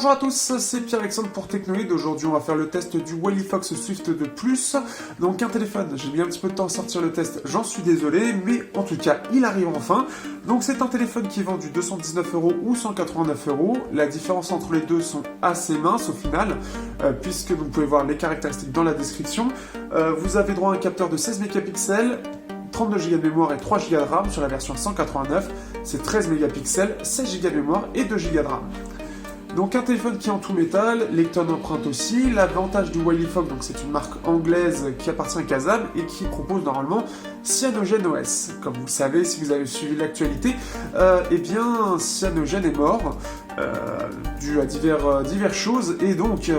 Bonjour à tous, c'est Pierre-Alexandre pour Technoïd. Aujourd'hui, on va faire le test du WilyFox Swift 2 Plus. Donc un téléphone, j'ai mis un petit peu de temps à sortir le test, j'en suis désolé, mais en tout cas, il arrive enfin. Donc c'est un téléphone qui est vendu 219 € ou 189 €. La différence entre les deux sont assez minces au final, puisque vous pouvez voir les caractéristiques dans la description. Vous avez droit à un capteur de 16 mégapixels, 32 Go de mémoire et 3 Go de RAM sur la version 189. C'est 13 mégapixels, 16 Go de mémoire et 2 Go de RAM. Donc un téléphone qui est en tout métal, lecteur d'empreinte aussi. L'avantage du WilyFox, donc c'est une marque anglaise qui appartient à Kazam et qui propose normalement CyanogenOS. Comme vous le savez, si vous avez suivi l'actualité, eh bien Cyanogen est mort dû à diverses choses. Et donc,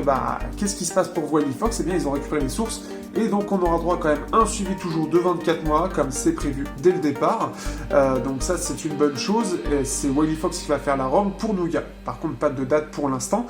qu'est-ce qui se passe pour WilyFox? Eh bien, ils ont récupéré les sources. Et donc on aura droit quand même à un suivi toujours de 24 mois, comme c'est prévu dès le départ. Donc ça c'est une bonne chose, et c'est WilyFox qui va faire la ROM pour Nougat. Par contre pas de date pour l'instant.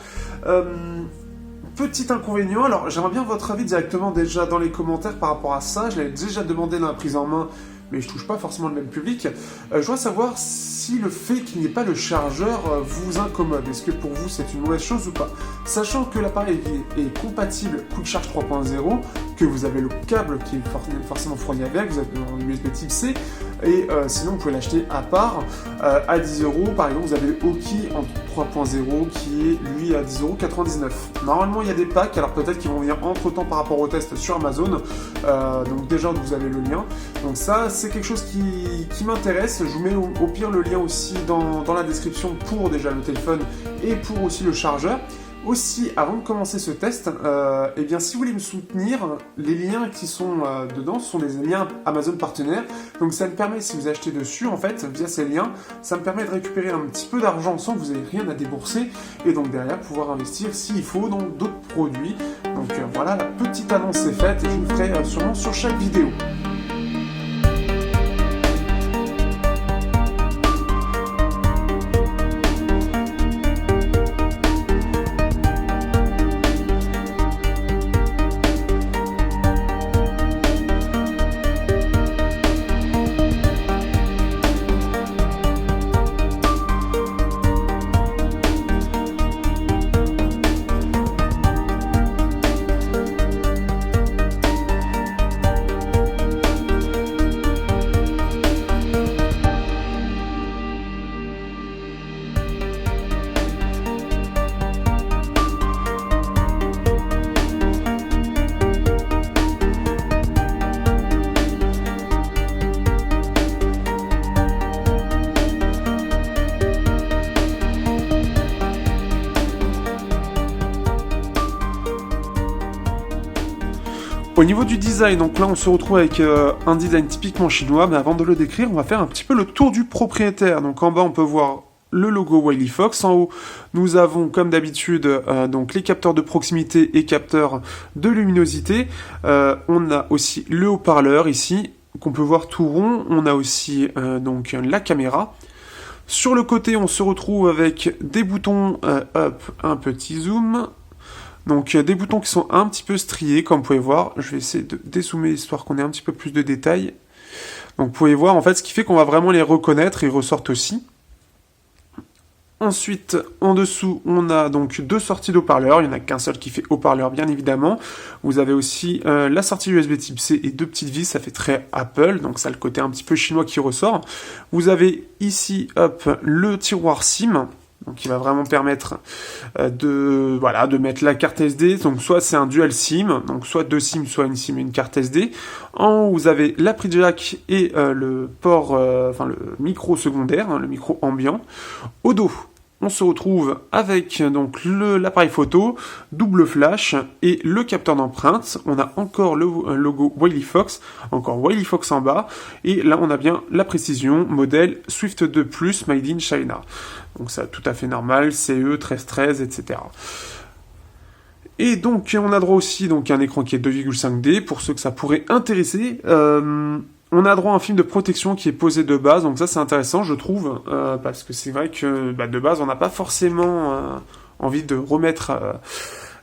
Petit inconvénient, alors j'aimerais bien votre avis directement déjà dans les commentaires par rapport à ça. Je l'avais déjà demandé dans la prise en main, mais je touche pas forcément le même public. Je dois savoir si le fait qu'il n'y ait pas le chargeur vous incommode. Est-ce que pour vous c'est une mauvaise chose ou pas? Sachant que l'appareil est compatible Quick Charge 3.0, que vous avez le câble qui est forcément fourni avec, vous avez un USB Type C, et sinon vous pouvez l'acheter à part à 10 €. Par exemple, vous avez le Oki en 3.0 qui est lui à 10,99 €. Normalement il y a des packs, alors peut-être qu'ils vont venir entre temps par rapport au test sur Amazon. Donc déjà vous avez le lien. Donc ça c'est quelque chose qui m'intéresse. Je vous mets au pire le lien aussi dans la description pour déjà le téléphone et pour aussi le chargeur. Aussi, avant de commencer ce test, eh bien, si vous voulez me soutenir, les liens qui sont dedans sont des liens Amazon partenaires. Donc ça me permet, si vous achetez dessus, en fait, via ces liens, ça me permet de récupérer un petit peu d'argent sans que vous ayez rien à débourser. Et donc derrière, pouvoir investir s'il faut dans d'autres produits. Donc voilà, la petite annonce est faite et je vous le ferai sûrement sur chaque vidéo. Au niveau du design, donc là on se retrouve avec un design typiquement chinois, mais avant de le décrire, on va faire un petit peu le tour du propriétaire. Donc en bas on peut voir le logo WilyFox, en haut nous avons comme d'habitude donc les capteurs de proximité et capteurs de luminosité. On a aussi le haut-parleur ici, qu'on peut voir tout rond, on a aussi donc la caméra. Sur le côté on se retrouve avec des boutons up, un petit zoom. Donc des boutons qui sont un petit peu striés, comme vous pouvez voir. Je vais essayer de dézoomer histoire qu'on ait un petit peu plus de détails. Donc vous pouvez voir en fait ce qui fait qu'on va vraiment les reconnaître, ils ressortent aussi. Ensuite, en dessous, on a donc deux sorties d'haut-parleurs. Il n'y en a qu'un seul qui fait haut-parleur, bien évidemment. Vous avez aussi la sortie USB Type C et deux petites vis, ça fait très Apple. Donc ça a le côté un petit peu chinois qui ressort. Vous avez ici, hop, le tiroir SIM. Donc il va vraiment permettre de mettre la carte SD. Donc soit c'est un dual SIM, donc soit deux SIM, soit une SIM et une carte SD. En haut vous avez la prise jack et le port, le micro secondaire, le micro ambiant. Au dos, on se retrouve avec donc l'appareil photo, double flash et le capteur d'empreinte. On a encore le logo WilyFox, encore WilyFox en bas. Et là, on a bien la précision, modèle Swift 2 Plus Made in China. Donc ça, tout à fait normal, CE 1313, etc. Et donc, on a droit aussi donc, à un écran qui est 2,5D, pour ceux que ça pourrait intéresser. On a droit à un film de protection qui est posé de base, donc ça c'est intéressant je trouve, parce que c'est vrai que de base on n'a pas forcément envie de remettre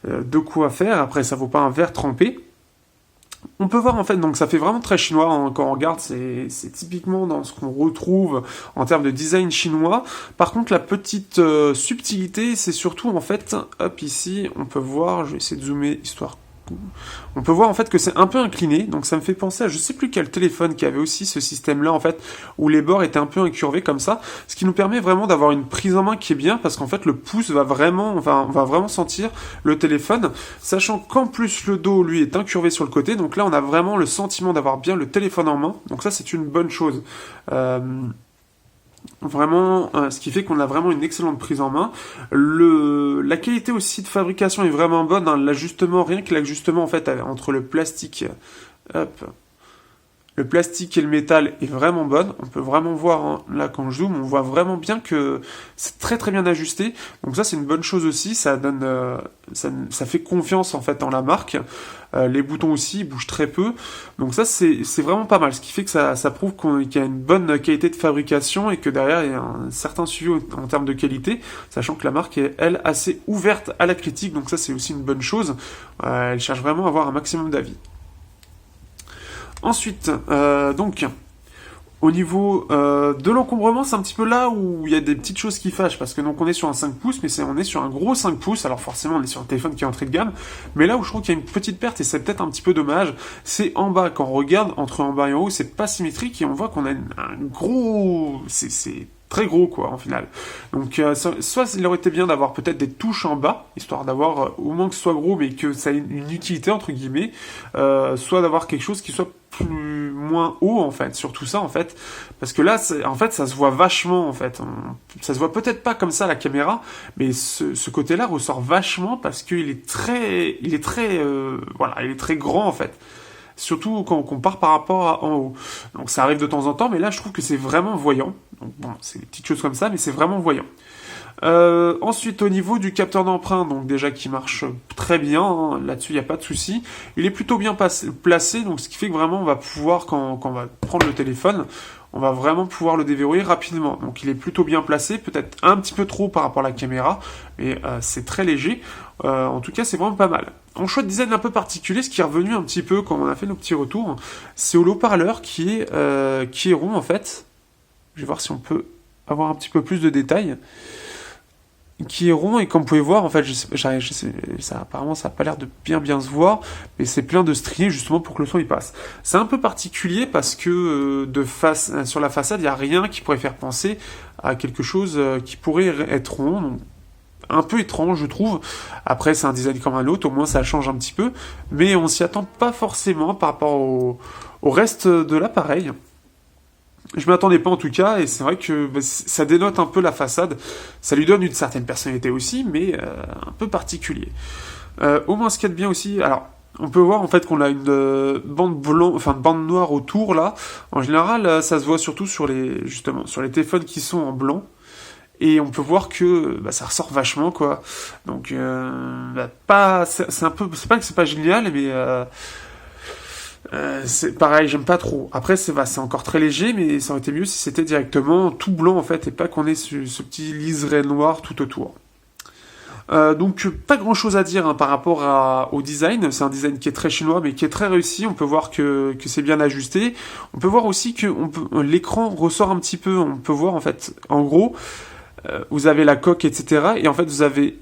de quoi faire, après ça vaut pas un verre trempé. On peut voir en fait, donc ça fait vraiment très chinois hein, quand on regarde, c'est typiquement dans ce qu'on retrouve en termes de design chinois. Par contre, la petite subtilité, c'est surtout en fait, hop ici, on peut voir, je vais essayer de zoomer histoire. On peut voir en fait que c'est un peu incliné, donc ça me fait penser à je sais plus quel téléphone qui avait aussi ce système-là en fait, où les bords étaient un peu incurvés comme ça, ce qui nous permet vraiment d'avoir une prise en main qui est bien, parce qu'en fait le pouce va vraiment, enfin, on va vraiment sentir le téléphone, sachant qu'en plus le dos lui est incurvé sur le côté, donc là on a vraiment le sentiment d'avoir bien le téléphone en main, donc ça c'est une bonne chose. Vraiment, ce qui fait qu'on a vraiment une excellente prise en main. La qualité aussi de fabrication est vraiment bonne. Hein. L'ajustement, rien que l'ajustement en fait entre le plastique, hop, le plastique et le métal est vraiment bonne. On peut vraiment voir hein, là quand je zoome, on voit vraiment bien que c'est très très bien ajusté. Donc ça c'est une bonne chose aussi. Ça donne, ça fait confiance en fait en la marque. Les boutons aussi ils bougent très peu. Donc ça c'est vraiment pas mal. Ce qui fait que ça prouve qu'il y a une bonne qualité de fabrication et que derrière il y a un certain suivi en termes de qualité, sachant que la marque est elle assez ouverte à la critique. Donc ça c'est aussi une bonne chose. Elle cherche vraiment à avoir un maximum d'avis. Ensuite, donc, au niveau de l'encombrement, c'est un petit peu là où il y a des petites choses qui fâchent, parce que donc on est sur un 5 pouces, mais on est sur un gros 5 pouces, alors forcément on est sur un téléphone qui est entrée de gamme, mais là où je trouve qu'il y a une petite perte, et c'est peut-être un petit peu dommage, c'est en bas, quand on regarde, entre en bas et en haut, c'est pas symétrique, et on voit qu'on a un gros... c'est très gros quoi en final. Donc soit il aurait été bien d'avoir peut-être des touches en bas, histoire d'avoir au moins que ce soit gros mais que ça ait une utilité entre guillemets, soit d'avoir quelque chose qui soit moins haut en fait, sur tout ça en fait, parce que là en fait ça se voit vachement en fait, ça se voit peut-être pas comme ça à la caméra, mais ce côté-là ressort vachement parce qu'il est très, voilà, il est très grand en fait. Surtout quand on compare par rapport à en haut. Donc ça arrive de temps en temps, mais là je trouve que c'est vraiment voyant. Donc bon, c'est des petites choses comme ça, mais c'est vraiment voyant. Ensuite, au niveau du capteur d'empreinte, donc déjà qui marche très bien, hein, là-dessus il n'y a pas de souci. Il est plutôt bien placé, donc ce qui fait que vraiment on va pouvoir, quand on va prendre le téléphone, on va vraiment pouvoir le déverrouiller rapidement. Donc il est plutôt bien placé, peut-être un petit peu trop par rapport à la caméra, mais c'est très léger. En tout cas, c'est vraiment pas mal. En choix de design un peu particulier, ce qui est revenu un petit peu quand on a fait nos petits retours, c'est au haut-parleur qui est rond en fait. Je vais voir si on peut avoir un petit peu plus de détails. Qui est rond et comme vous pouvez voir, en fait, apparemment ça a pas l'air de bien se voir, mais c'est plein de striés justement pour que le son y passe. C'est un peu particulier parce que sur la façade, il y a rien qui pourrait faire penser à quelque chose qui pourrait être rond. Donc, un peu étrange, je trouve. Après, c'est un design comme un autre, au moins ça change un petit peu, mais on s'y attend pas forcément par rapport au reste de l'appareil. Je m'attendais pas en tout cas, et c'est vrai que ça dénote un peu la façade. Ça lui donne une certaine personnalité aussi, mais un peu particulier. Au moins, ce qu'il y a de bien aussi, alors on peut voir en fait qu'on a une bande noire autour là. En général, ça se voit surtout sur les téléphones qui sont en blanc. Et on peut voir que ça ressort vachement quoi. Donc c'est pas que c'est pas génial, mais c'est pareil, j'aime pas trop. Après, c'est encore très léger, mais ça aurait été mieux si c'était directement tout blanc en fait, et pas qu'on ait ce petit liseré noir tout autour. Donc pas grand chose à dire hein, par rapport au design. C'est un design qui est très chinois, mais qui est très réussi. On peut voir que c'est bien ajusté. On peut voir aussi que l'écran ressort un petit peu. On peut voir en fait, en gros. Vous avez la coque, etc. Et en fait, vous avez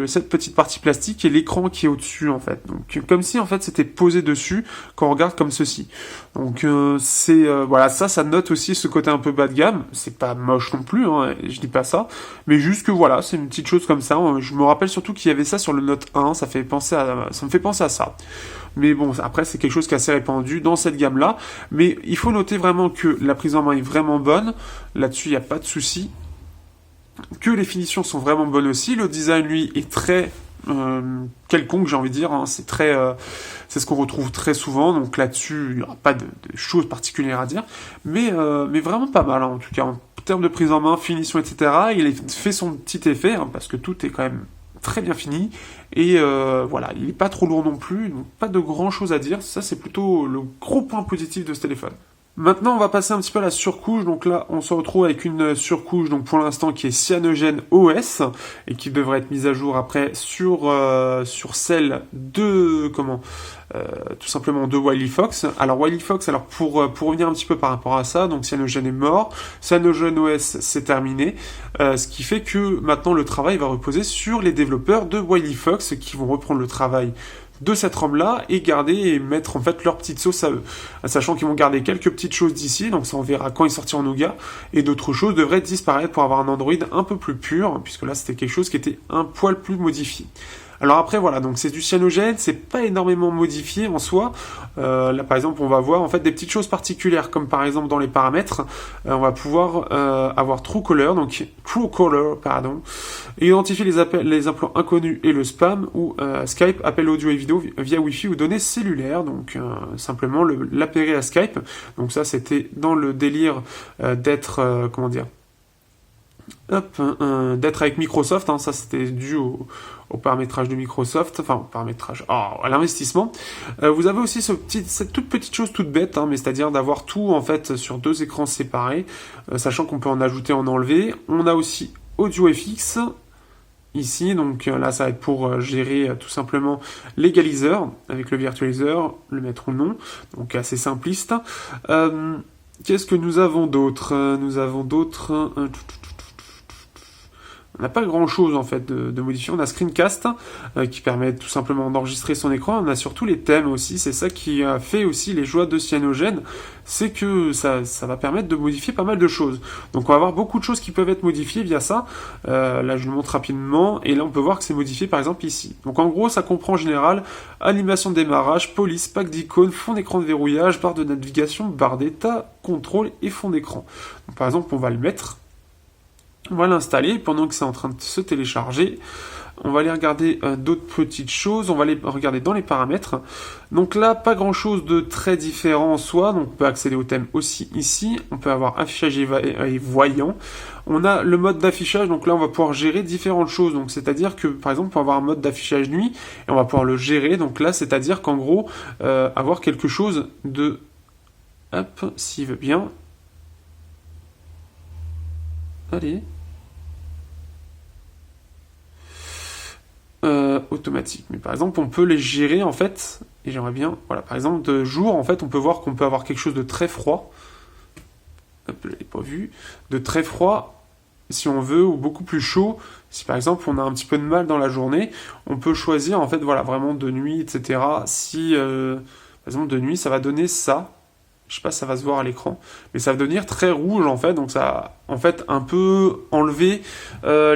cette petite partie plastique et l'écran qui est au-dessus, en fait. Donc, comme si, en fait, c'était posé dessus quand on regarde comme ceci. Donc, voilà, ça note aussi ce côté un peu bas de gamme. C'est pas moche non plus, hein, je dis pas ça. Mais juste que, voilà, c'est une petite chose comme ça. Je me rappelle surtout qu'il y avait ça sur le Note 1. Ça me fait penser à ça. Mais bon, après, c'est quelque chose qui est assez répandu dans cette gamme-là. Mais il faut noter vraiment que la prise en main est vraiment bonne. Là-dessus, il n'y a pas de souci. Que les finitions sont vraiment bonnes aussi. Le design, lui, est très quelconque, j'ai envie de dire. Hein. C'est ce qu'on retrouve très souvent. Donc là-dessus, il n'y aura pas de choses particulières à dire. Mais vraiment pas mal, hein, en tout cas. En termes de prise en main, finition, etc., il a fait son petit effet, hein, parce que tout est quand même très bien fini. Et voilà, il n'est pas trop lourd non plus. Donc pas de grand chose à dire. Ça, c'est plutôt le gros point positif de ce téléphone. Maintenant, on va passer un petit peu à la surcouche. Donc là, on se retrouve avec une surcouche, donc pour l'instant, qui est CyanogenOS et qui devrait être mise à jour après sur celle de tout simplement de WilyFox. Alors WilyFox, alors pour revenir un petit peu par rapport à ça, donc Cyanogen est mort, CyanogenOS c'est terminé, ce qui fait que maintenant le travail va reposer sur les développeurs de WilyFox qui vont reprendre le travail de cette ROM-là et garder et mettre en fait leur petite sauce à eux. Sachant qu'ils vont garder quelques petites choses d'ici, donc ça on verra quand ils sortiront en Nougat, et d'autres choses devraient disparaître pour avoir un Android un peu plus pur, puisque là c'était quelque chose qui était un poil plus modifié. Alors après voilà, donc c'est du cyanogen, c'est pas énormément modifié en soi. Là par exemple on va voir en fait des petites choses particulières, comme par exemple dans les paramètres, on va pouvoir avoir Truecaller, identifier les implants inconnus et le spam, ou Skype, appel audio et vidéo via Wi-Fi ou données cellulaires, donc simplement l'appairer à Skype. Donc ça c'était dans le délire d'être, d'être avec Microsoft, hein, ça c'était dû au paramétrage de Microsoft, à l'investissement. Vous avez aussi cette toute petite chose toute bête, hein, mais c'est-à-dire d'avoir tout en fait sur deux écrans séparés, sachant qu'on peut en ajouter, en enlever. On a aussi AudioFX ici, donc là ça va être pour gérer tout simplement l'égaliseur avec le virtualiseur, le mettre ou non, donc assez simpliste. Qu'est-ce que nous avons d'autre? On n'a pas grand chose en fait de modifié. On a Screencast qui permet tout simplement d'enregistrer son écran. On a surtout les thèmes aussi. C'est ça qui a fait aussi les joies de Cyanogen. C'est que ça va permettre de modifier pas mal de choses. Donc on va avoir beaucoup de choses qui peuvent être modifiées via ça. Là je vous le montre rapidement. Et là on peut voir que c'est modifié par exemple ici. Donc en gros ça comprend en général animation de démarrage, police, pack d'icônes, fond d'écran de verrouillage, barre de navigation, barre d'état, contrôle et fond d'écran. Donc par exemple on va le mettre. On va l'installer pendant que c'est en train de se télécharger. On va aller regarder d'autres petites choses. On va aller regarder dans les paramètres. Donc là, pas grand chose de très différent en soi. Donc on peut accéder au thème aussi ici. On peut avoir affichage et voyant. On a le mode d'affichage. Donc là, on va pouvoir gérer différentes choses. Donc c'est-à-dire que par exemple, on peut avoir un mode d'affichage nuit et on va pouvoir le gérer. Donc là, c'est-à-dire qu'en gros, avoir quelque chose de... Hop, s'il veut bien. Allez. Automatique. Mais par exemple, on peut les gérer en fait, et j'aimerais bien, voilà, par exemple, de jour, en fait, on peut voir qu'on peut avoir quelque chose de très froid. Hop, je l'ai pas vu. De très froid, si on veut, ou beaucoup plus chaud. Si par exemple, on a un petit peu de mal dans la journée, on peut choisir, en fait, voilà, vraiment de nuit, etc. Si, par exemple, de nuit, ça va donner ça. Je sais pas si ça va se voir à l'écran, mais ça va devenir très rouge en fait, donc ça va en fait un peu enlever la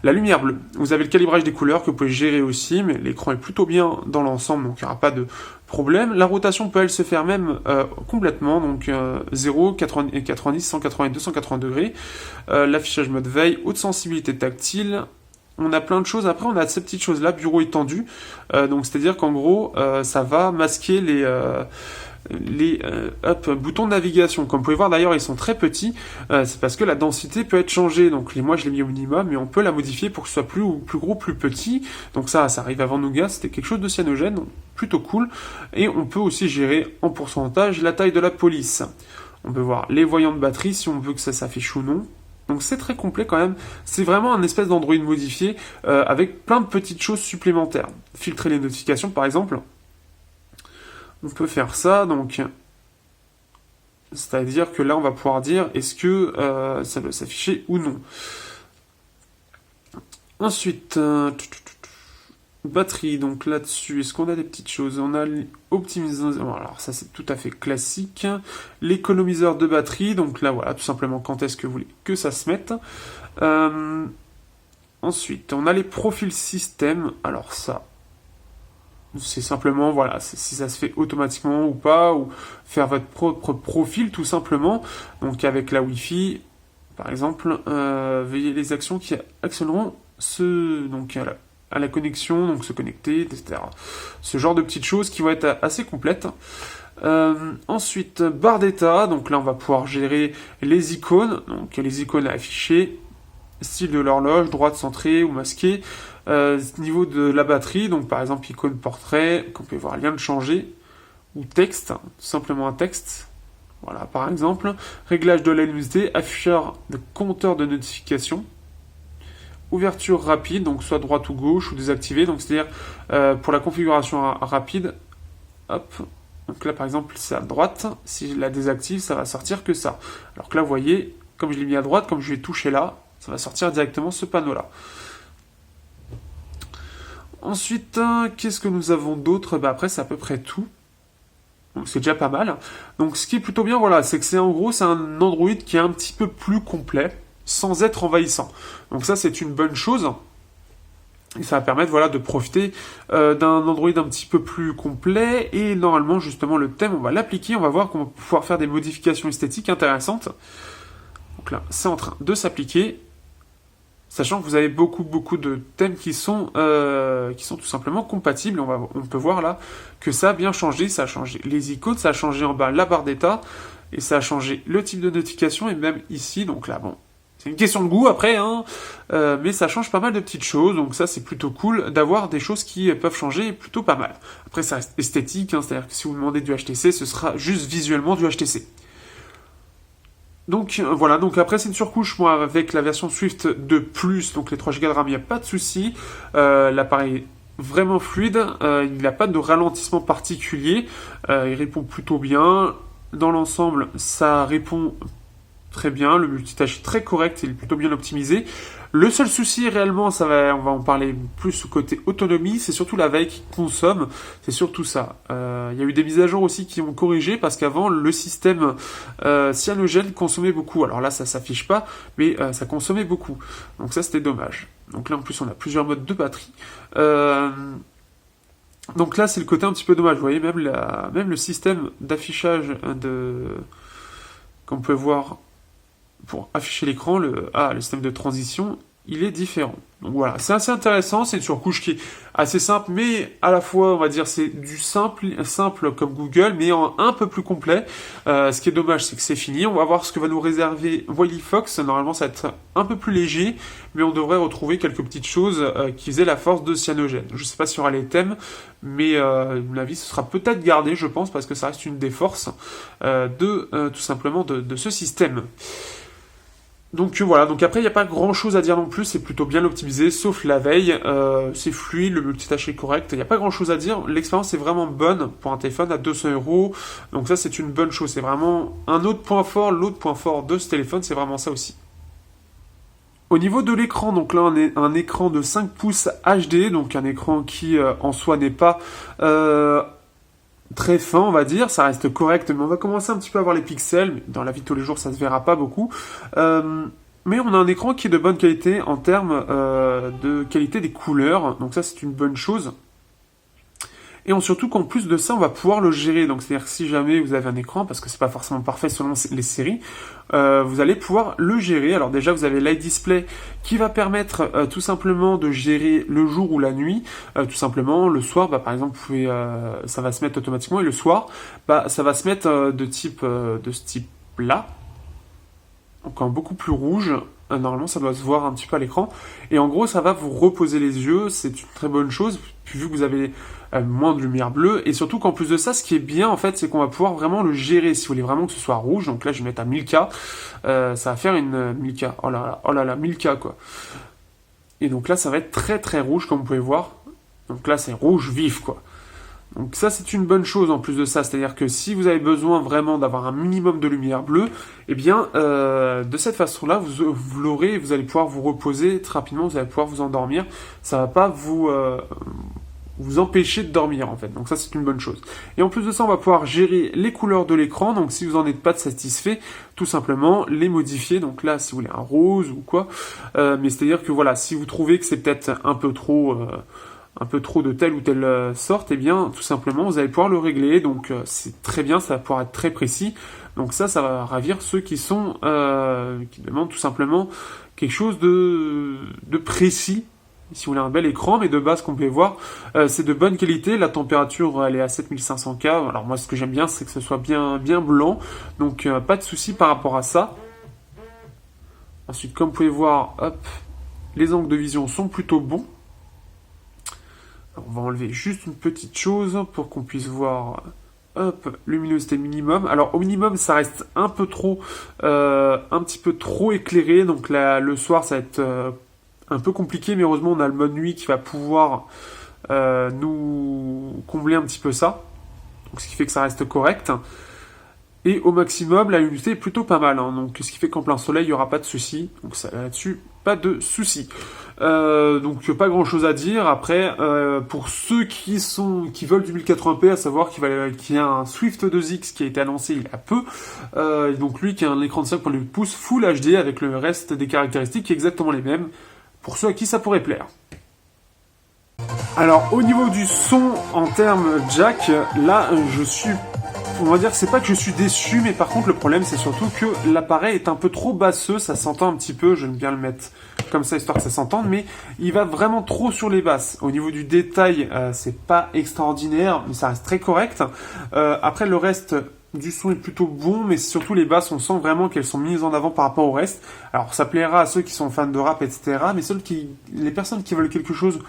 lumière bleue. Vous avez le calibrage des couleurs que vous pouvez gérer aussi, mais l'écran est plutôt bien dans l'ensemble, donc il n'y aura pas de problème. La rotation peut elle se faire même complètement, donc 0, 90, 180, 280 degrés. L'affichage mode veille, haute sensibilité tactile. On a plein de choses. Après, on a ces petites choses là, bureau étendu. Donc c'est-à-dire qu'en gros, ça va masquer les boutons de navigation. Comme vous pouvez voir d'ailleurs, ils sont très petits. C'est parce que la densité peut être changée. Donc moi je l'ai mis au minimum, mais on peut la modifier pour que ce soit plus gros, plus petit. Donc ça arrive avant Nougat. C'était quelque chose de cyanogène, plutôt cool. Et on peut aussi gérer en pourcentage la taille de la police. On peut voir les voyants de batterie si on veut que ça s'affiche ou non. Donc c'est très complet quand même. C'est vraiment un espèce d'Android modifié avec plein de petites choses supplémentaires. Filtrer les notifications par exemple. On peut faire ça, donc c'est-à-dire que là on va pouvoir dire est-ce que ça doit s'afficher ou non. Ensuite, batterie, donc là-dessus, est-ce qu'on a des petites choses? On a l'optimisation, alors ça c'est tout à fait classique. L'économiseur de batterie, donc là voilà, tout simplement quand est-ce que vous voulez que ça se mette. Ensuite, on a les profils système, alors ça... C'est simplement, voilà, si ça se fait automatiquement ou pas, ou faire votre propre profil tout simplement. Donc avec la Wi-Fi, par exemple, veuillez les actions qui actionneront donc à la connexion, donc se connecter, etc. Ce genre de petites choses qui vont être assez complètes. Ensuite, barre d'état, donc là on va pouvoir gérer les icônes, donc les icônes à afficher, style de l'horloge, droite centrée ou masquée. Niveau de la batterie, donc par exemple icône portrait, qu'on peut voir lien de changer, ou texte, tout simplement un texte. Voilà, par exemple, réglage de la luminosité, afficheur de compteur de notification, ouverture rapide, donc soit droite ou gauche, ou désactivé, donc c'est-à-dire pour la configuration rapide, hop, donc là par exemple c'est à droite, si je la désactive, ça va sortir que ça. Alors que là, vous voyez, comme je l'ai mis à droite, comme je vais toucher là, ça va sortir directement ce panneau-là. Ensuite, qu'est-ce que nous avons d'autre? Après, c'est à peu près tout. Donc c'est déjà pas mal. Donc ce qui est plutôt bien, voilà, c'est que en gros, c'est un Android qui est un petit peu plus complet, sans être envahissant. Donc ça, c'est une bonne chose. Et ça va permettre, voilà, de profiter d'un Android un petit peu plus complet. Et normalement, justement, le thème, on va l'appliquer. On va voir qu'on va pouvoir faire des modifications esthétiques intéressantes. Donc là, c'est en train de s'appliquer. Sachant que vous avez beaucoup de thèmes qui sont tout simplement compatibles. On peut voir là que ça a bien changé. Ça a changé les icônes, ça a changé en bas la barre d'état, et ça a changé le type de notification, et même ici. Donc là, bon, c'est une question de goût après, hein, mais ça change pas mal de petites choses. Donc ça, c'est plutôt cool d'avoir des choses qui peuvent changer plutôt pas mal. Après, ça reste esthétique, hein, c'est-à-dire que si vous demandez du HTC, ce sera juste visuellement du HTC. Donc voilà, donc après c'est une surcouche, moi avec la version Swift 2+, donc les 3 Go de RAM, il n'y a pas de souci, l'appareil est vraiment fluide, il n'a pas de ralentissement particulier, il répond plutôt bien, dans l'ensemble ça répond très bien, le multitâche est très correct, il est plutôt bien optimisé. Le seul souci réellement, on va en parler plus au côté autonomie, c'est surtout la veille qui consomme, c'est surtout ça. Il y a eu des mises à jour aussi qui ont corrigé, parce qu'avant le système cyanogène consommait beaucoup. Alors là ça s'affiche pas, mais ça consommait beaucoup. Donc ça c'était dommage. Donc là en plus on a plusieurs modes de batterie. Donc là c'est le côté un petit peu dommage. Vous voyez même le système d'affichage qu'on peut voir pour afficher l'écran, le système de transition, il est différent. Donc voilà, c'est assez intéressant, c'est une surcouche qui est assez simple, mais à la fois, on va dire, c'est du simple comme Google, mais un peu plus complet. Ce qui est dommage, c'est que c'est fini. On va voir ce que va nous réserver WilyFox. Normalement, ça va être un peu plus léger, mais on devrait retrouver quelques petites choses qui faisaient la force de Cyanogen. Je ne sais pas s'il y aura les thèmes, mais à mon avis, ce sera peut-être gardé, je pense, parce que ça reste une des forces tout simplement de ce système. Donc voilà, donc après il n'y a pas grand chose à dire non plus, c'est plutôt bien optimisé, sauf la veille, c'est fluide, le multitâche est correct, il n'y a pas grand chose à dire, l'expérience est vraiment bonne pour un téléphone à 200€, donc ça c'est une bonne chose, c'est vraiment un autre point fort, l'autre point fort de ce téléphone, c'est vraiment ça aussi. Au niveau de l'écran, donc là on est un écran de 5 pouces HD, donc un écran qui en soi n'est pas très fin, on va dire, ça reste correct, mais on va commencer un petit peu à voir les pixels, mais dans la vie de tous les jours ça se verra pas beaucoup, mais on a un écran qui est de bonne qualité en termes de qualité des couleurs, donc ça c'est une bonne chose. Et surtout qu'en plus de ça, on va pouvoir le gérer. Donc c'est-à-dire que si jamais vous avez un écran, parce que c'est pas forcément parfait selon les séries, vous allez pouvoir le gérer. Alors déjà, vous avez l'iDisplay qui va permettre tout simplement de gérer le jour ou la nuit. Tout simplement, le soir, par exemple, vous pouvez, ça va se mettre automatiquement. Et le soir, ça va se mettre de ce type-là. Donc en beaucoup plus rouge. Normalement, ça doit se voir un petit peu à l'écran. Et en gros, ça va vous reposer les yeux. C'est une très bonne chose, vu que vous avez moins de lumière bleue. Et surtout qu'en plus de ça, ce qui est bien, en fait, c'est qu'on va pouvoir vraiment le gérer. Si vous voulez vraiment que ce soit rouge, donc là, je vais mettre à 1000K. Ça va faire une 1000K. Oh là là, 1000K, quoi. Et donc là, ça va être très très rouge, comme vous pouvez voir. Donc là, c'est rouge vif, quoi. Donc ça, c'est une bonne chose en plus de ça. C'est-à-dire que si vous avez besoin vraiment d'avoir un minimum de lumière bleue, eh bien, de cette façon-là, vous l'aurez, vous allez pouvoir vous reposer très rapidement, vous allez pouvoir vous endormir. Ça va pas vous empêcher de dormir, en fait. Donc ça, c'est une bonne chose. Et en plus de ça, on va pouvoir gérer les couleurs de l'écran. Donc si vous n'en êtes pas satisfait, tout simplement les modifier. Donc là, si vous voulez un rose ou quoi. Mais c'est-à-dire que voilà, si vous trouvez que c'est peut-être un peu trop de telle ou telle sorte, eh bien, tout simplement, vous allez pouvoir le régler. Donc, c'est très bien, ça va pouvoir être très précis. Donc ça va ravir ceux qui demandent tout simplement quelque chose de précis. Si vous voulez un bel écran, mais de base, qu'on peut voir, c'est de bonne qualité. La température, elle est à 7500K. Alors moi, ce que j'aime bien, c'est que ce soit bien blanc. Donc, pas de souci par rapport à ça. Ensuite, comme vous pouvez voir, hop, les angles de vision sont plutôt bons. On va enlever juste une petite chose pour qu'on puisse voir hop, luminosité minimum. Alors au minimum, ça reste un peu trop, un petit peu trop éclairé. Donc là, le soir, ça va être un peu compliqué, mais heureusement, on a le mode nuit qui va pouvoir nous combler un petit peu ça. Donc, ce qui fait que ça reste correct. Et au maximum, la luminosité est plutôt pas mal. Hein. Donc, ce qui fait qu'en plein soleil, il n'y aura pas de souci. Donc ça, là-dessus, pas de souci. Donc pas grand chose à dire. Après, pour ceux qui veulent du 1080p, à savoir qu'il y a un Swift 2X qui a été annoncé il y a peu. Donc lui qui a un écran de 5.8 pouces Full HD avec le reste des caractéristiques exactement les mêmes. Pour ceux à qui ça pourrait plaire. Alors au niveau du son en termes jack, là je suis, on va dire, c'est pas que je suis déçu, mais par contre le problème c'est surtout que l'appareil est un peu trop basseux, ça s'entend un petit peu, je vais bien le mettre comme ça histoire que ça s'entende, mais il va vraiment trop sur les basses. Au niveau du détail, c'est pas extraordinaire, mais ça reste très correct. Après le reste du son est plutôt bon, mais surtout les basses, on sent vraiment qu'elles sont mises en avant par rapport au reste. Alors ça plaira à ceux qui sont fans de rap, etc., mais les personnes qui veulent quelque chose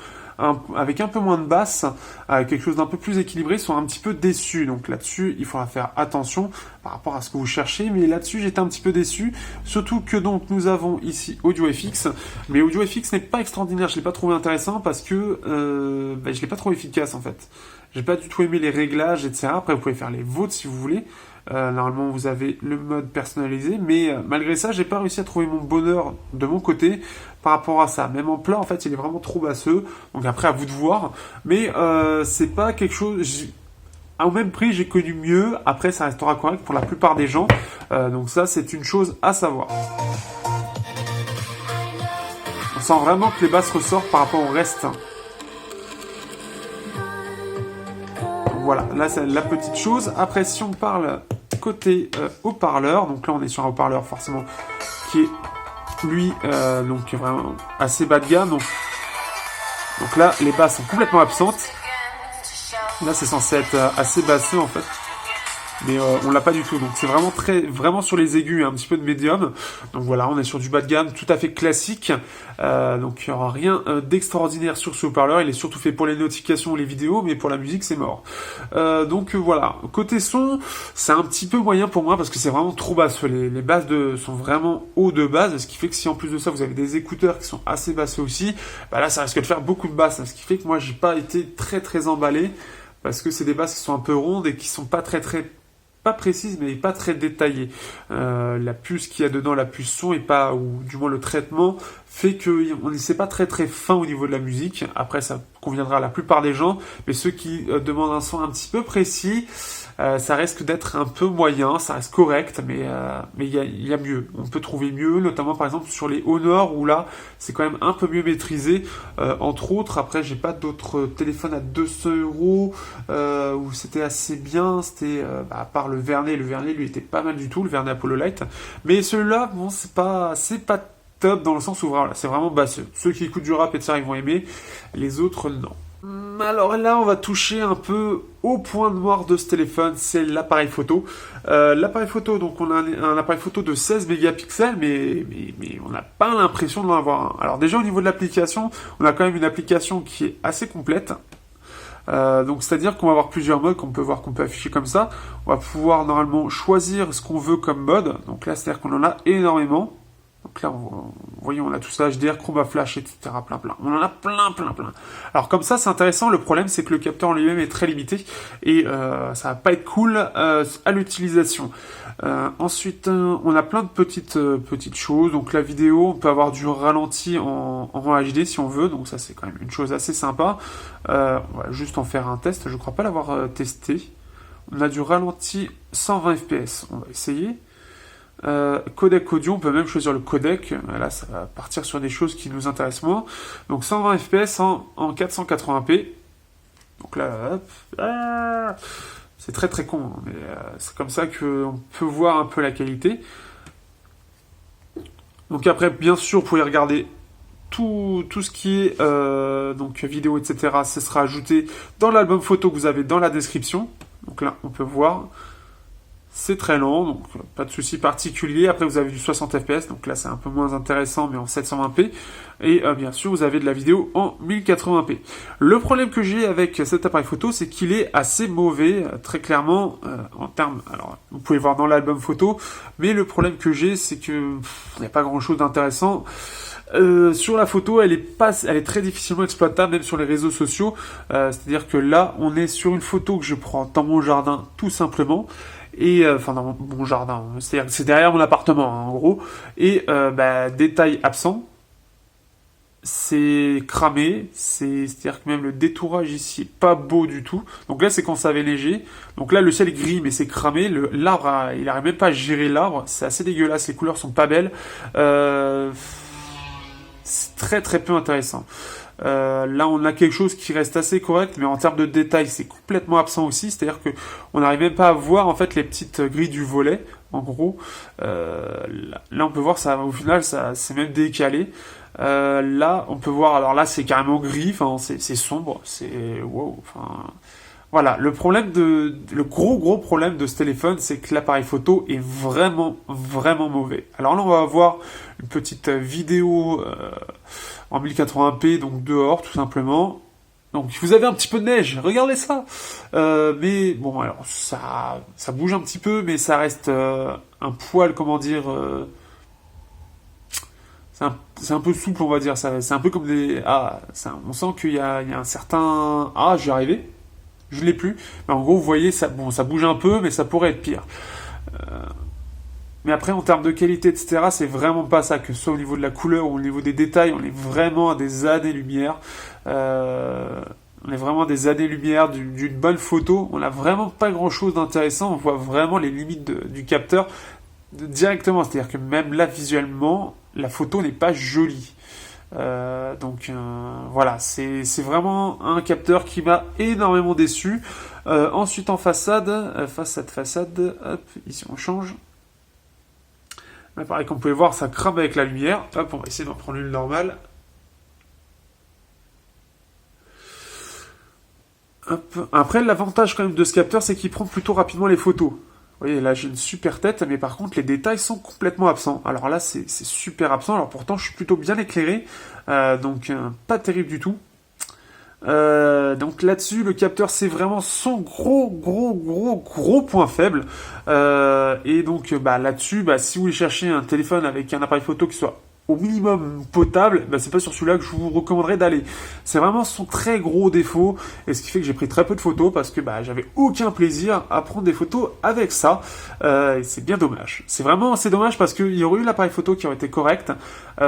avec un peu moins de basse, quelque chose d'un peu plus équilibré, sont un petit peu déçus. Donc là-dessus, il faudra faire attention par rapport à ce que vous cherchez. Mais là-dessus, j'étais un petit peu déçu. Surtout que donc nous avons ici AudioFX. Mais AudioFX n'est pas extraordinaire. Je l'ai pas trouvé intéressant parce que je l'ai pas trouvé efficace en fait. J'ai pas du tout aimé les réglages, etc. Après, vous pouvez faire les vôtres si vous voulez. Normalement, vous avez le mode personnalisé, mais malgré ça, j'ai pas réussi à trouver mon bonheur de mon côté par rapport à ça. Même en plat, en fait, il est vraiment trop basseux. Donc après, à vous de voir. Mais c'est pas quelque chose. Au même prix, j'ai connu mieux. Après, ça restera correct pour la plupart des gens. Donc ça, c'est une chose à savoir. On sent vraiment que les basses ressortent par rapport au reste. Voilà, là c'est la petite chose. Après, si on parle côté haut-parleur, donc là on est sur un haut-parleur forcément qui est lui donc vraiment assez bas de gamme. Donc là, les basses sont complètement absentes. Là, c'est censé être assez basseux en fait. Mais on l'a pas du tout, donc c'est vraiment sur les aigus, un petit peu de médium. Donc voilà, on est sur du bas de gamme tout à fait classique. Donc il n'y aura rien d'extraordinaire sur ce haut-parleur. Il est surtout fait pour les notifications ou les vidéos, mais pour la musique c'est mort. Donc voilà, côté son, c'est un petit peu moyen pour moi parce que c'est vraiment trop basse. Les basses sont vraiment haut de base, ce qui fait que si en plus de ça vous avez des écouteurs qui sont assez basses aussi, bah là ça risque de faire beaucoup de basses, ce qui fait que moi j'ai pas été très emballé parce que c'est des basses qui sont un peu rondes et qui sont pas pas précise mais pas très détaillée. La puce qu'il y a dedans, la puce son et pas, ou du moins le traitement fait que c'est pas très fin au niveau de la musique. Après ça conviendra à la plupart des gens, mais ceux qui demandent un son un petit peu précis, ça risque d'être un peu moyen, ça reste correct, mais il y a mieux. On peut trouver mieux, notamment par exemple sur les Honor où là c'est quand même un peu mieux maîtrisé. Entre autres, après j'ai pas d'autres téléphones à 200 € où c'était assez bien. C'était à part le Vernet lui était pas mal du tout, le Vernet Apollo Light. Mais celui-là, bon, c'est pas top dans le sens où voilà, c'est vraiment basseux. Ceux qui écoutent du rap et de ça, ils vont aimer. Les autres, non. Alors là, on va toucher un peu au point noir de ce téléphone, c'est l'appareil photo. L'appareil photo, donc on a un appareil photo de 16 mégapixels, mais on n'a pas l'impression d'en avoir un. Alors déjà au niveau de l'application, on a quand même une application qui est assez complète. Donc c'est-à-dire qu'on va avoir plusieurs modes qu'on peut afficher comme ça. On va pouvoir normalement choisir ce qu'on veut comme mode. Donc là, c'est-à-dire qu'on en a énormément. Donc là, voyez, on a tout ça, HDR, chroma flash, etc. plein. On en a plein. Alors comme ça, c'est intéressant. Le problème, c'est que le capteur en lui-même est très limité et ça va pas être cool à l'utilisation. Ensuite, on a plein de petites choses. Donc la vidéo, on peut avoir du ralenti en HD si on veut. Donc ça, c'est quand même une chose assez sympa. On va juste en faire un test. Je crois pas l'avoir testé. On a du ralenti 120 fps. On va essayer. Codec audio, on peut même choisir le codec. Là, ça va partir sur des choses qui nous intéressent moins. Donc 120 fps en 480p. Donc là, hop, c'est très con, mais c'est comme ça qu'on peut voir un peu la qualité. Donc après, bien sûr, vous pouvez regarder tout ce qui est donc vidéo, etc. Ce sera ajouté dans l'album photo que vous avez dans la description. Donc là, on peut voir. c'est très lent, donc pas de souci particulier. Après, vous avez du 60 fps, donc là c'est un peu moins intéressant, mais en 720p. Et bien sûr, vous avez de la vidéo en 1080p. Le problème que j'ai avec cet appareil photo, c'est qu'il est assez mauvais, très clairement, en termes... Alors, vous pouvez voir dans l'album photo, mais le problème que j'ai, c'est que il n'y a pas grand-chose d'intéressant. Sur la photo, elle est très difficilement exploitable, même sur les réseaux sociaux. C'est-à-dire que là, on est sur une photo que je prends dans mon jardin, tout simplement. Et enfin dans mon jardin, c'est-à-dire que c'est derrière mon appartement, hein, en gros. Et détail absent, c'est cramé, c'est-à-dire que même le détourage ici est pas beau du tout. Donc là, c'est quand ça avait neigé. Donc là, le ciel est gris, mais c'est cramé. L'arbre, il arrive même pas à gérer l'arbre. C'est assez dégueulasse. Les couleurs sont pas belles. C'est très très peu intéressant. Là, on a quelque chose qui reste assez correct, mais en termes de détails, c'est complètement absent aussi. C'est-à-dire que on n'arrive même pas à voir en fait les petites grilles du volet. En gros, là, on peut voir ça. Au final, ça c'est même décalé. Là, on peut voir. Alors là, c'est carrément gris. Enfin, c'est sombre. C'est wow. Enfin. Voilà, le gros problème de ce téléphone, c'est que l'appareil photo est vraiment mauvais. Alors là, on va voir une petite vidéo en 1080p, donc dehors, tout simplement. Donc, vous avez un petit peu de neige, regardez ça. Mais bon, alors ça bouge un petit peu, mais ça reste un poil, comment dire. C'est un peu souple, on va dire. C'est un peu comme des. On sent qu'il y a un certain. J'y arrivé. Je l'ai plus. Mais en gros, vous voyez, ça bouge un peu, mais ça pourrait être pire. Mais après, en termes de qualité, etc., c'est vraiment pas ça. Que ce soit au niveau de la couleur ou au niveau des détails, on est vraiment à des années-lumière. On est vraiment à des années-lumière d'une bonne photo. On n'a vraiment pas grand-chose d'intéressant. On voit vraiment les limites du capteur directement. C'est-à-dire que même là, visuellement, la photo n'est pas jolie. Voilà, c'est vraiment un capteur qui m'a énormément déçu. Ensuite en façade, hop, ici on change. Là, pareil, comme vous pouvez voir, ça crame avec la lumière. Hop, on va essayer d'en prendre une normale. Hop. Après, l'avantage quand même de ce capteur, c'est qu'il prend plutôt rapidement les photos. Vous voyez, là j'ai une super tête, mais par contre les détails sont complètement absents. Alors là c'est super absent, alors pourtant je suis plutôt bien éclairé, donc pas terrible du tout. Donc là-dessus, le capteur c'est vraiment son gros point faible. Et donc là-dessus, si vous voulez chercher un téléphone avec un appareil photo qui soit au minimum potable, c'est pas sur celui-là que je vous recommanderais d'aller. C'est vraiment son très gros défaut, et ce qui fait que j'ai pris très peu de photos parce que j'avais aucun plaisir à prendre des photos avec ça. Et c'est bien dommage. C'est dommage parce qu'il y aurait eu l'appareil photo qui aurait été correct,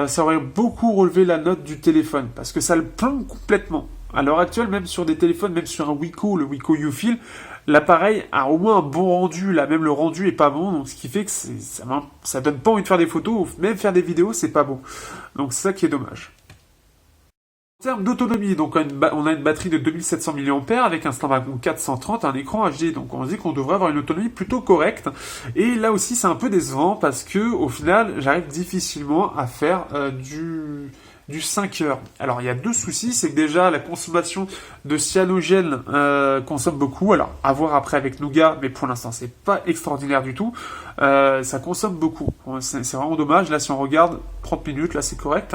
ça aurait beaucoup relevé la note du téléphone parce que ça le plombe complètement. À l'heure actuelle, même sur des téléphones, même sur un Wiko, le Wiko YouFil, l'appareil a au moins un bon rendu, là même le rendu est pas bon, donc ce qui fait que ça donne pas envie de faire des photos, ou même faire des vidéos, c'est pas bon. Donc c'est ça qui est dommage. En termes d'autonomie, donc on a une batterie de 2700 mAh avec un Snapdragon 430, un écran HD, donc on se dit qu'on devrait avoir une autonomie plutôt correcte. Et là aussi c'est un peu décevant parce que au final j'arrive difficilement à faire du 5 heures. Alors il y a deux soucis, c'est que déjà la consommation de cyanogène consomme beaucoup, alors à voir après avec Nougat, mais pour l'instant c'est pas extraordinaire du tout, ça consomme beaucoup, c'est vraiment dommage. Là si on regarde 30 minutes, là c'est correct,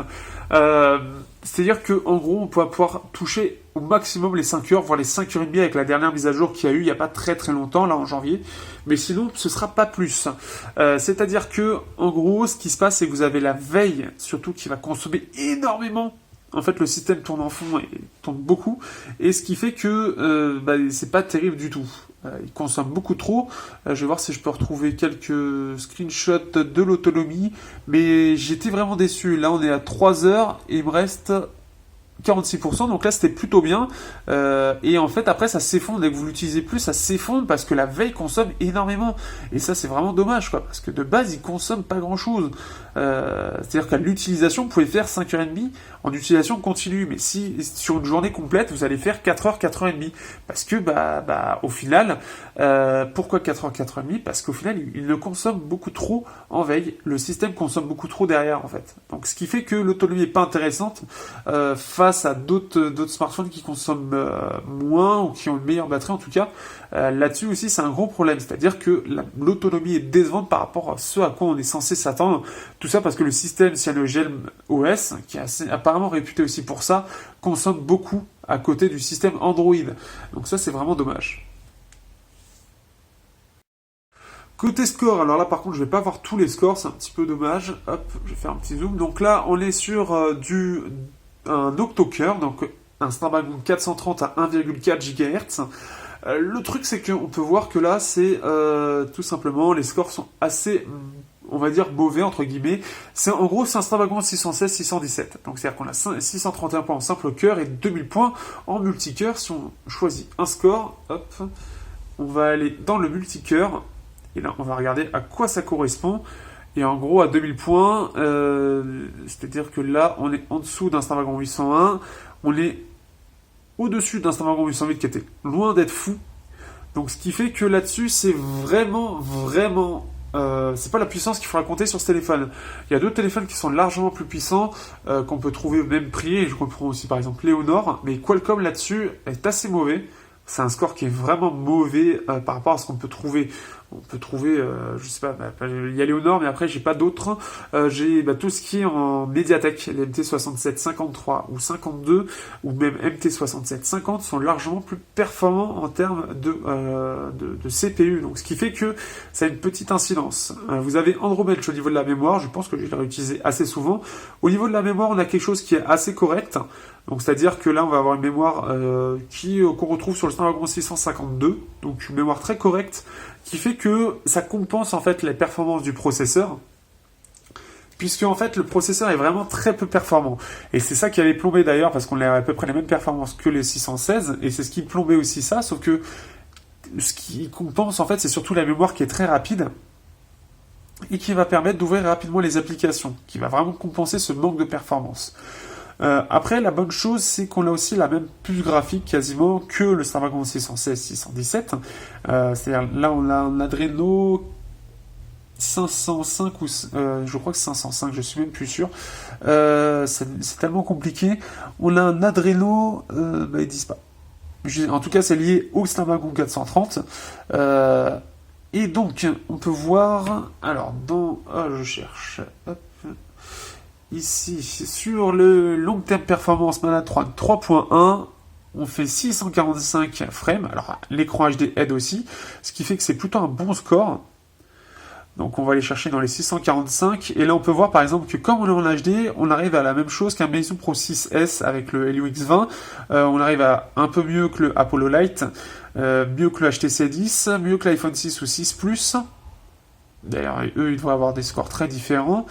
c'est-à-dire que en gros on peut pouvoir toucher au maximum les 5 heures, voire les 5 heures et demie avec la dernière mise à jour qu'il y a eu il n'y a pas très longtemps, là en janvier, mais sinon ce sera pas plus. C'est-à-dire que en gros ce qui se passe c'est que vous avez la veille surtout qui va consommer énormément. En fait le système tourne en fond et tourne beaucoup, et ce qui fait que c'est pas terrible du tout. Il consomme beaucoup trop. Je vais voir si je peux retrouver quelques screenshots de l'autonomie, mais j'étais vraiment déçu. Là on est à 3 heures et il me reste 46%, donc là c'était plutôt bien, et en fait après ça s'effondre, dès que vous l'utilisez plus ça s'effondre parce que la veille consomme énormément, et ça c'est vraiment dommage parce que de base il consomme pas grand chose, c'est à dire qu'à l'utilisation vous pouvez faire 5h30 en utilisation continue, mais si sur une journée complète vous allez faire 4h, 4h30, parce que au final, pourquoi 4h, 4h30, parce qu'au final il ne consomme beaucoup trop en veille, le système consomme beaucoup trop derrière en fait, donc ce qui fait que l'autonomie est pas intéressante face face à d'autres smartphones qui consomment moins ou qui ont une meilleure batterie en tout cas. Là-dessus aussi, c'est un gros problème, c'est-à-dire que l'autonomie est décevante par rapport à ce à quoi on est censé s'attendre. Tout ça parce que le système CyanogenOS, qui est apparemment réputé aussi pour ça, consomme beaucoup à côté du système Android. Donc ça, c'est vraiment dommage. Côté score, alors là par contre je vais pas voir tous les scores, c'est un petit peu dommage. Hop, je vais faire un petit zoom. Donc là on est sur un octo-cœur, donc un Snapdragon 430 à 1,4 GHz. Le truc c'est qu'on peut voir que là c'est tout simplement, les scores sont assez, on va dire, mauvais entre guillemets. En gros c'est un Snapdragon 616-617. Donc c'est-à-dire qu'on a 631 points en simple cœur et 2000 points en multicœur. Si on choisit un score, hop, on va aller dans le multicœur. Et là, on va regarder à quoi ça correspond. Et en gros, à 2000 points, c'est-à-dire que là, on est en dessous d'un Snapdragon 801. On est au-dessus d'un Snapdragon 808 qui était loin d'être fou. Donc, ce qui fait que là-dessus, c'est vraiment, c'est pas la puissance qu'il faudra compter sur ce téléphone. Il y a d'autres téléphones qui sont largement plus puissants, qu'on peut trouver au même prix. Et je comprends aussi, par exemple, Léonore. Mais Qualcomm, là-dessus, est assez mauvais. C'est un score qui est vraiment mauvais par rapport à ce qu'on peut trouver. On peut trouver, je sais pas, il y a Léonore, mais après j'ai pas d'autres. J'ai tout ce qui est en médiathèque, les MT6753 ou 52, ou même MT6750 sont largement plus performants en termes de CPU. Donc ce qui fait que ça a une petite incidence. Vous avez Andromedage au niveau de la mémoire, je pense que je l'ai réutilisé assez souvent. Au niveau de la mémoire, on a quelque chose qui est assez correct. Donc c'est-à-dire que là on va avoir une mémoire qu'on retrouve sur le Snapdragon 652, donc une mémoire très correcte, qui fait que ça compense en fait les performances du processeur, puisque en fait le processeur est vraiment très peu performant. Et c'est ça qui avait plombé d'ailleurs, parce qu'on a à peu près les mêmes performances que les 616, et c'est ce qui plombait aussi ça, sauf que ce qui compense en fait c'est surtout la mémoire qui est très rapide, et qui va permettre d'ouvrir rapidement les applications, qui va vraiment compenser ce manque de performance. Après, la bonne chose, c'est qu'on a aussi la même puce graphique quasiment que le Snapdragon 616-617. C'est-à-dire, là, on a un Adreno 505 ou je crois que c'est 505, je suis même plus sûr. C'est tellement compliqué. On a un Adreno, ils disent pas. En tout cas, c'est lié au Snapdragon 430. Et donc, on peut voir. Alors, je cherche. Hop. Ici, sur le long terme performance Manhattan 3.1, on fait 645 frames. Alors, l'écran HD aide aussi, ce qui fait que c'est plutôt un bon score. Donc, on va aller chercher dans les 645. Et là, on peut voir, par exemple, que comme on est en HD, on arrive à la même chose qu'un Meizu Pro 6S avec le Helio X20. On arrive à un peu mieux que le Apollo Lite, mieux que le HTC 10, mieux que l'iPhone 6 ou 6 Plus. D'ailleurs, eux, ils devraient avoir des scores très différents.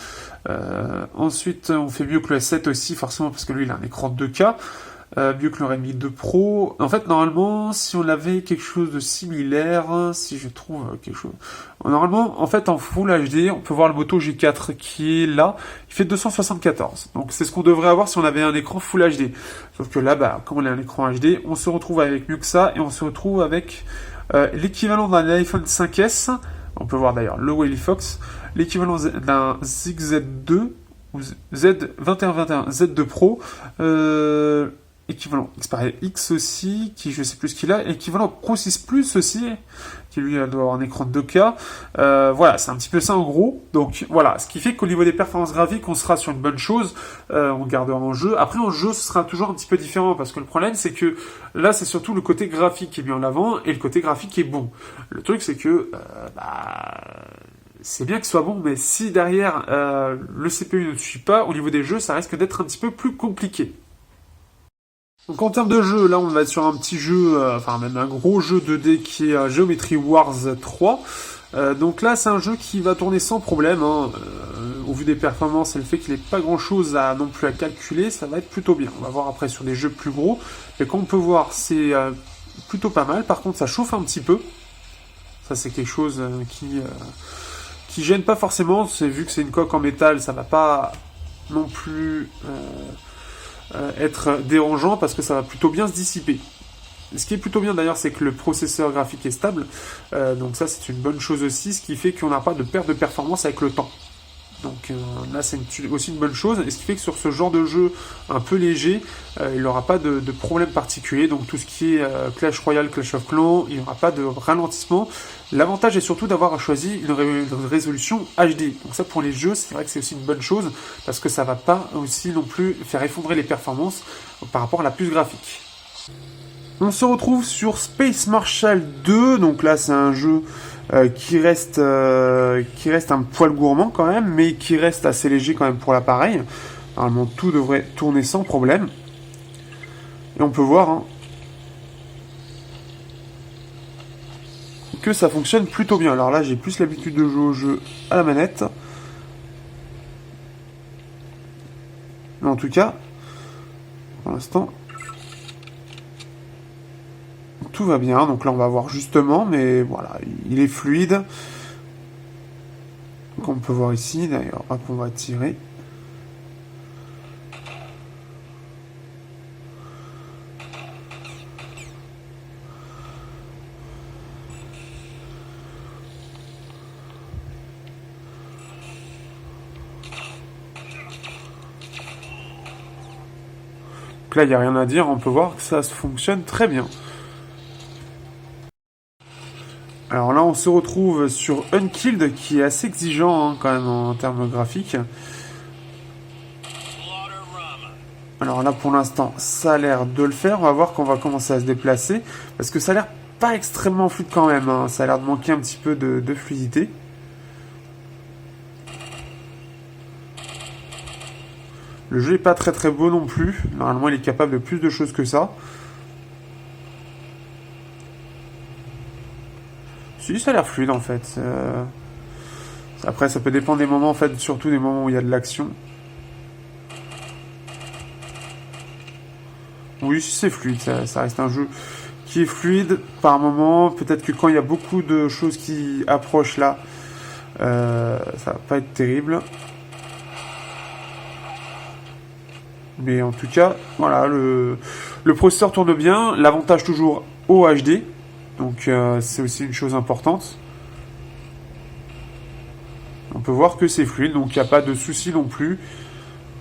Ensuite, on fait mieux que le S7 aussi, forcément, parce que lui, il a un écran de 2K. Mieux que le Redmi 2 Pro. En fait, normalement, si on avait quelque chose de similaire, si je trouve quelque chose... Normalement, en fait, en Full HD, on peut voir le Moto G4 qui est là. Il fait 274. Donc, c'est ce qu'on devrait avoir si on avait un écran Full HD. Sauf que là, comme on a un écran HD, on se retrouve avec mieux que ça, et on se retrouve avec l'équivalent d'un iPhone 5S. On peut voir d'ailleurs le Wally Fox, l'équivalent d'un ZigZ2 ou Z2121 Z2 Pro, équivalent Xperia X aussi, qui je sais plus ce qu'il a, équivalent Pro 6 Plus aussi, qui lui doit avoir un écran de 2K. Voilà, c'est un petit peu ça en gros. Donc voilà, ce qui fait qu'au niveau des performances graphiques, on sera sur une bonne chose, on gardera en jeu. Après en jeu, ce sera toujours un petit peu différent, parce que le problème c'est que là c'est surtout le côté graphique qui est mis en avant, et le côté graphique est bon. Le truc c'est que c'est bien que ce soit bon, mais si derrière le CPU ne suit pas, au niveau des jeux, ça risque d'être un petit peu plus compliqué. Donc en termes de jeu, là on va être sur un petit jeu, enfin même un gros jeu 2D qui est Geometry Wars 3. Donc là c'est un jeu qui va tourner sans problème, au vu des performances et le fait qu'il n'ait pas grand chose non plus à calculer, ça va être plutôt bien. On va voir après sur des jeux plus gros, mais comme on peut voir c'est plutôt pas mal. Par contre ça chauffe un petit peu, ça c'est quelque chose qui gêne pas forcément, c'est vu que c'est une coque en métal, ça va pas non plus être dérangeant parce que ça va plutôt bien se dissiper. Ce qui est plutôt bien d'ailleurs, c'est que le processeur graphique est stable, donc ça c'est une bonne chose aussi, ce qui fait qu'on n'a pas de perte de performance avec le temps. Donc là, c'est aussi une bonne chose. Et ce qui fait que sur ce genre de jeu un peu léger, il n'aura pas de problème particulier. Donc tout ce qui est Clash Royale, Clash of Clans, il n'y aura pas de ralentissement. L'avantage est surtout d'avoir choisi une résolution HD. Donc ça, pour les jeux, c'est vrai que c'est aussi une bonne chose, parce que ça va pas aussi non plus faire effondrer les performances par rapport à la puce graphique. On se retrouve sur Space Marshal 2, donc là c'est un jeu qui reste un poil gourmand quand même, mais qui reste assez léger quand même pour l'appareil. Normalement tout devrait tourner sans problème. Et on peut voir hein, que ça fonctionne plutôt bien. Alors là j'ai plus l'habitude de jouer au jeu à la manette. Mais en tout cas, pour l'instant, tout va bien. Donc là on va voir justement, mais voilà, il est fluide. Comme on peut voir ici, d'ailleurs, hop, on va tirer. Donc là, il n'y a rien à dire, on peut voir que ça fonctionne très bien. Alors là, on se retrouve sur Unkilled, qui est assez exigeant hein, quand même en termes graphiques. Alors là, pour l'instant, ça a l'air de le faire. On va voir qu'on va commencer à se déplacer, parce que ça a l'air pas extrêmement fluide quand même. Hein. Ça a l'air de manquer un petit peu de fluidité. Le jeu est pas très très beau non plus. Normalement, il est capable de plus de choses que ça. Si, ça a l'air fluide en fait. Après, ça peut dépendre des moments en fait, surtout des moments où il y a de l'action. Oui, c'est fluide, ça reste un jeu qui est fluide par moment. Peut-être que quand il y a beaucoup de choses qui approchent là, ça va pas être terrible. Mais en tout cas, voilà, le processeur tourne bien. L'avantage toujours au HD. Donc c'est aussi une chose importante. On peut voir que c'est fluide, donc il n'y a pas de souci non plus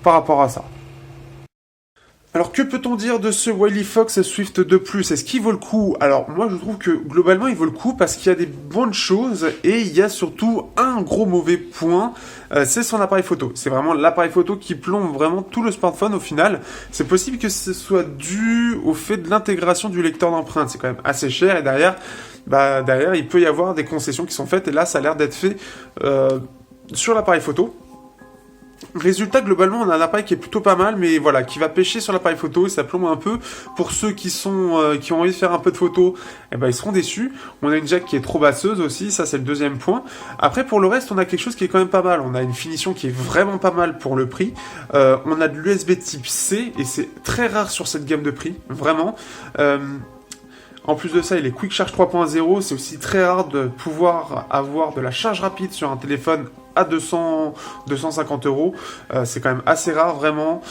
par rapport à ça. Alors que peut-on dire de ce Wily Fox Swift 2 Plus? Est-ce qu'il vaut le coup? Alors moi je trouve que globalement il vaut le coup parce qu'il y a des bonnes choses et il y a surtout un gros mauvais point, c'est son appareil photo. C'est vraiment l'appareil photo qui plombe vraiment tout le smartphone au final. C'est possible que ce soit dû au fait de l'intégration du lecteur d'empreintes. C'est quand même assez cher et derrière il peut y avoir des concessions qui sont faites et là ça a l'air d'être fait sur l'appareil photo. Résultat, globalement, on a un appareil qui est plutôt pas mal, mais voilà, qui va pêcher sur l'appareil photo et ça plombe un peu. Pour ceux qui ont envie de faire un peu de photos, eh ben, ils seront déçus. On a une jack qui est trop basseuse aussi, ça c'est le deuxième point. Après, pour le reste, on a quelque chose qui est quand même pas mal. On a une finition qui est vraiment pas mal pour le prix. On a de l'USB type C et c'est très rare sur cette gamme de prix, vraiment. En plus de ça, il est Quick Charge 3.0. C'est aussi très rare de pouvoir avoir de la charge rapide sur un téléphone à 250 €. C'est quand même assez rare, vraiment.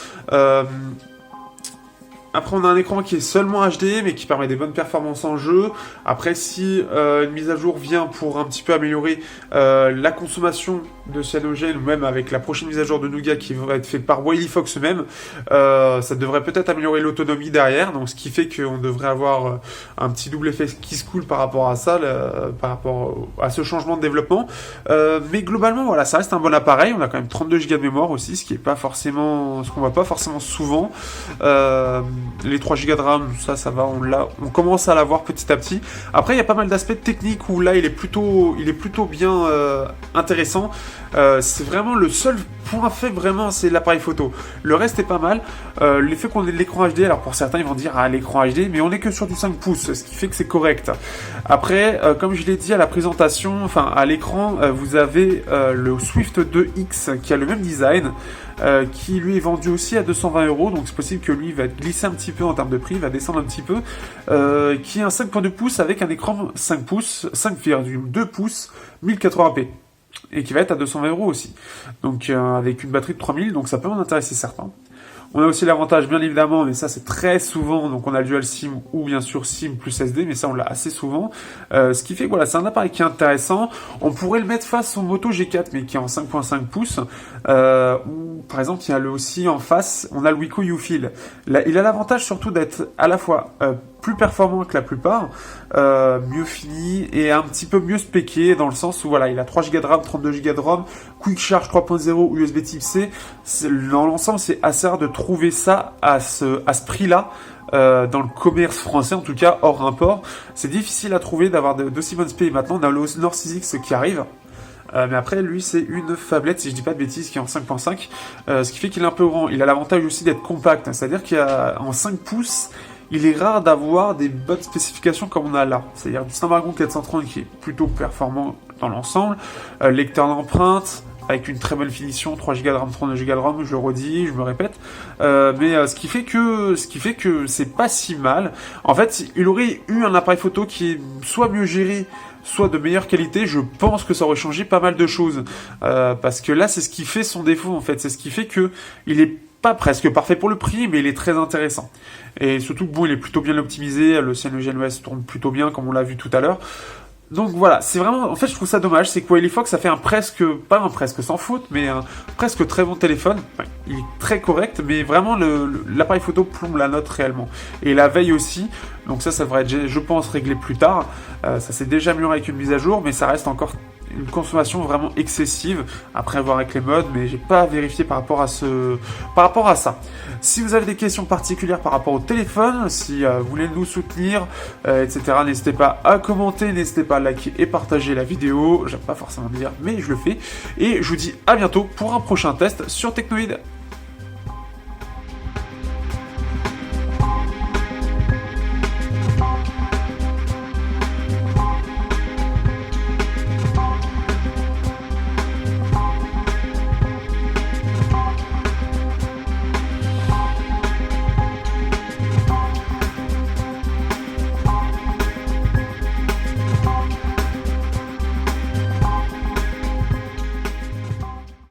Après, on a un écran qui est seulement HD, mais qui permet des bonnes performances en jeu. Après, si une mise à jour vient pour un petit peu améliorer la consommation de cyanogène, ou même avec la prochaine mise à jour de Nougat qui va être faite par Wily Fox eux-mêmes, ça devrait peut-être améliorer l'autonomie derrière. Donc, ce qui fait qu'on devrait avoir un petit double effet qui se coule par rapport à ça, par rapport à ce changement de développement. Mais globalement, voilà, ça reste un bon appareil. On a quand même 32 Go de mémoire aussi, ce qui est pas forcément, ce qu'on voit pas forcément souvent. Les 3 Go de RAM, ça va, on commence à l'avoir petit à petit. Après, il y a pas mal d'aspects techniques où là, il est plutôt bien intéressant. C'est vraiment le seul point faible, vraiment, c'est l'appareil photo. Le reste est pas mal. L'effet qu'on ait de l'écran HD, alors pour certains, ils vont dire, l'écran HD, mais on est que sur du 5 pouces, ce qui fait que c'est correct. Après, comme je l'ai dit à la présentation, enfin, à l'écran, vous avez le Swift 2X qui a le même design, qui lui est vendu aussi à 220 €, donc c'est possible que lui va glisser un petit peu en termes de prix, va descendre un petit peu, qui est un 5.2 pouces avec un écran 5 pouces, 5,2 pouces, 1080p, et qui va être à 220 € aussi, donc avec une batterie de 3000, donc ça peut en intéresser certains. On a aussi l'avantage, bien évidemment, mais ça c'est très souvent, donc on a le dual SIM ou bien sûr SIM plus SD, mais ça on l'a assez souvent. Ce qui fait que voilà, c'est un appareil qui est intéressant. On pourrait le mettre face au Moto G4, mais qui est en 5.5 pouces. Ou par exemple, il y a aussi en face, on a le Wiko U-Feel. Là, il a l'avantage surtout d'être à la fois plus performant que la plupart, mieux fini et un petit peu mieux spéqué dans le sens où voilà, il a 3 Go de RAM, 32 Go de ROM, Quick Charge 3.0, USB Type C. Dans l'ensemble, c'est assez rare de trouver ça à ce prix-là. Dans le commerce français, en tout cas hors import, c'est difficile à trouver d'avoir d'aussi bonnes specs. Maintenant, on a le Honor 6X qui arrive. Mais après, lui, c'est une phablette, si je dis pas de bêtises, qui est en 5.5, ce qui fait qu'il est un peu grand. Il a l'avantage aussi d'être compact, hein, c'est-à-dire qu'en 5 pouces, il est rare d'avoir des bonnes spécifications comme on a là. C'est-à-dire du Snapdragon 430 qui est plutôt performant dans l'ensemble, lecteur d'empreintes, avec une très bonne finition, 3 Go de RAM, 32 Go de RAM, je le redis, je me répète. Mais ce qui fait que c'est pas si mal. En fait, il aurait eu un appareil photo qui est soit mieux géré, soit de meilleure qualité. Je pense que ça aurait changé pas mal de choses. Parce que là, c'est ce qui fait son défaut, en fait. C'est ce qui fait que il est pas presque parfait pour le prix, mais il est très intéressant. Et surtout, bon, il est plutôt bien optimisé. Le CyanogenOS tourne plutôt bien, comme on l'a vu tout à l'heure. Donc voilà, c'est vraiment, en fait, je trouve ça dommage, c'est que Wiley Fox, ça fait pas un presque sans faute, mais un presque très bon téléphone. Enfin, il est très correct, mais vraiment, l'appareil photo plombe la note réellement. Et la veille aussi, donc ça devrait être, je pense, réglé plus tard. Ça s'est déjà amélioré avec une mise à jour, mais ça reste encore une consommation vraiment excessive, après voir avec les modes, mais j'ai pas vérifié par rapport à ça. Si vous avez des questions particulières par rapport au téléphone, si vous voulez nous soutenir, etc., n'hésitez pas à commenter, n'hésitez pas à liker et partager la vidéo. J'aime pas forcément dire, mais je le fais. Et je vous dis à bientôt pour un prochain test sur Technoid.